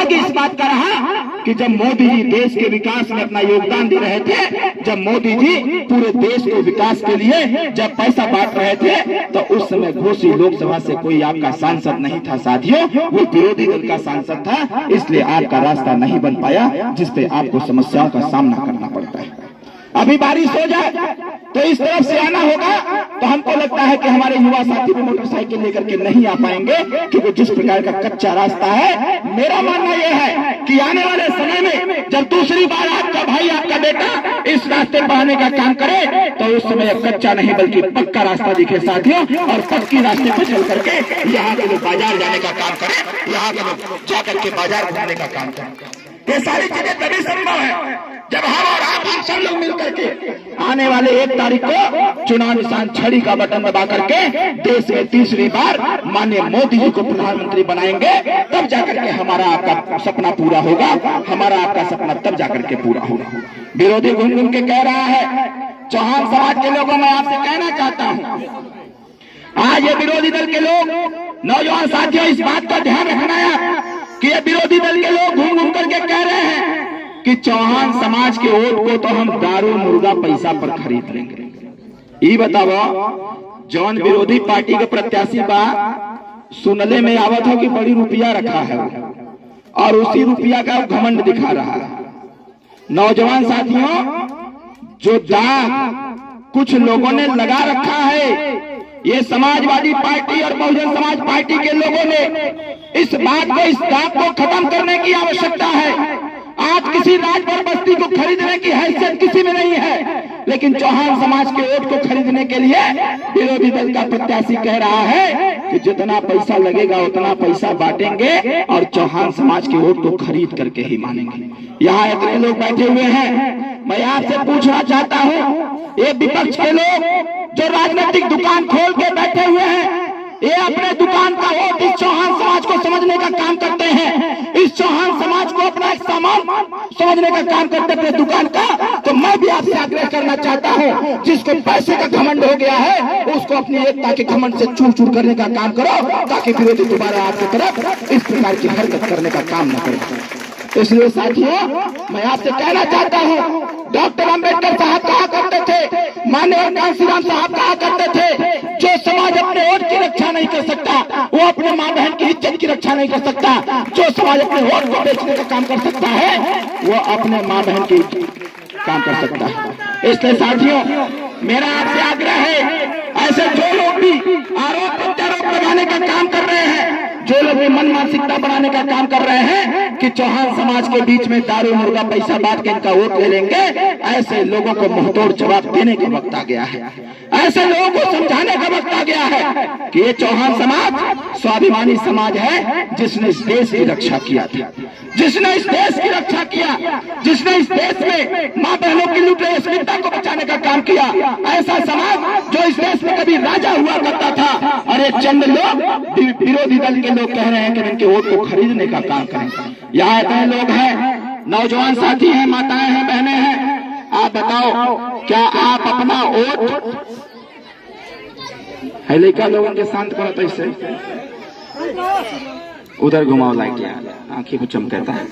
दुर्भाग्य इस बात का रहा कि जब मोदी जी देश के विकास में अपना योगदान दे रहे थे, जब मोदी जी पूरे देश के विकास के लिए जब पैसा बांट रहे थे, तो उस समय घोसी लोकसभा से कोई आपका सांसद नहीं था साथियों, वो विरोधी दल का सांसद था। इसलिए आपका रास्ता नहीं बन पाया, जिससे आपको समस्याओं का सामना करना पड़ता है। अभी बारिश हो जाए तो इस तरफ से आना होगा, तो हमको लगता है कि हमारे युवा साथी भी मोटरसाइकिल लेकर के नहीं आ पाएंगे, क्योंकि जिस प्रकार का कच्चा रास्ता है। मेरा मानना यह है कि आने वाले समय में जब दूसरी बार आपका भाई, आपका बेटा इस रास्ते पर आने का काम करे, तो उस समय कच्चा नहीं बल्कि पक्का रास्ता दिखे साथियों, और पक्की रास्ते पर चल करके यहाँ के लोग बाजार जाने का काम करें, यहाँ के लोग जाकर के बाजार घूमने का काम करें। ये सारी चीजें तभी संभव है जब हम और आप सब लोग मिलकर के आने वाले 1 तारीख को चुनाव निशान छड़ी का बटन दबा करके देश में तीसरी बार माननीय मोदी जी को प्रधानमंत्री बनाएंगे, तब जाकर के हमारा आपका सपना पूरा होगा। हमारा आपका सपना तब जाकर के पूरा होगा। विरोधी घूम घूम के कह रहा है, चौहान समाज के लोगों में आपसे कहना चाहता हूँ, आज ये विरोधी दल के लोग, नौजवान साथियों, इस बात का ध्यान रखना है कि ये विरोधी दल के लोग घूम घूम करके कह रहे हैं कि चौहान समाज के वोट को तो हम दारू मुर्गा पैसा पर खरीद लेंगे। ये बताओ, जौन विरोधी पार्टी के प्रत्याशी बा सुनले में आवत हो कि बड़ी रुपया रखा है, और उसी रुपया का घमंड दिखा रहा है। नौजवान साथियों, जो दाग कुछ लोगों ने लगा रखा है, ये समाजवादी पार्टी और बहुजन समाज पार्टी के लोगों ने इस बात को, इस दाग को खत्म करने की आवश्यकता है। आज किसी राजभर बस्ती को खरीदने की हैसियत किसी में नहीं है, लेकिन चौहान समाज के वोट को खरीदने के लिए विरोधी दल का प्रत्याशी कह रहा है कि जितना पैसा लगेगा उतना पैसा बांटेंगे और चौहान समाज के वोट को खरीद करके ही मानेंगे। यहाँ इतने लोग बैठे हुए हैं, मैं आपसे पूछना चाहता हूँ, ये विपक्ष के लोग जो राजनीतिक दुकान खोल के बैठे हुए हैं, ये अपने दुकान का वोट इस चौहान समाज को समझने का काम करते हैं, इस चौहान समाज को अपना एक सामान समझने का काम करते अपने दुकान का। तो मैं भी आपसे आग्रह करना चाहता हूँ, जिसको पैसे का घमंड हो गया है, उसको अपनी एकता के घमंड से चूर चूर करने का काम करो, ताकि विरोधी दोबारा आपकी तरफ इस प्रकार की हरकत करने का काम न करे। इसलिए साथियों, मैं आपसे कहना चाहता हूँ, डॉक्टर अंबेडकर साहब कहा करते थे, माननीय कांशीराम साहब कहा करते थे, जो समाज अपने वोट की रक्षा नहीं कर सकता, वो अपने माँ बहन की इज्जत की रक्षा नहीं कर सकता। जो समाज अपने वोट को बेचने का काम कर सकता है, वो अपने माँ बहन की काम कर सकता है। इसलिए साथियों, मेरा आपसे आग्रह है, ऐसे जो लोग भी आरोप प्रत्यारोप लगाने का काम कर रहे हैं, जो लोग भी मन मानसिकता बनाने का काम कर रहे हैं कि चौहान समाज के बीच में दारू मुर्गा पैसा बांट के इनका वोट ले लेंगे, ऐसे लोगों को मुंहतोड़ जवाब देने का वक्त आ गया है। ऐसे लोगों को समझाने का वक्त आ गया है कि ये चौहान समाज स्वाभिमानी समाज है, जिसने इस देश की रक्षा किया था, जिसने इस देश की रक्षा किया, जिसने इस देश में माँ बहनों की लूट रही अस्मिता को बचाने का काम किया। ऐसा समाज जो इस देश में कभी राजा हुआ करता था, और ये चंद लोग विरोधी दल के लोग कह रहे हैं कि इनके वोट को खरीदने का काम करें। यहाँ इतने लोग हैं, नौजवान साथी हैं, माताएं हैं, बहनें हैं, आप बताओ, क्या आप अपना वोट है लेकर लोगों के शांत करो? तो इससे उधर घुमाओ लाइट, आंखें को चमकाता है।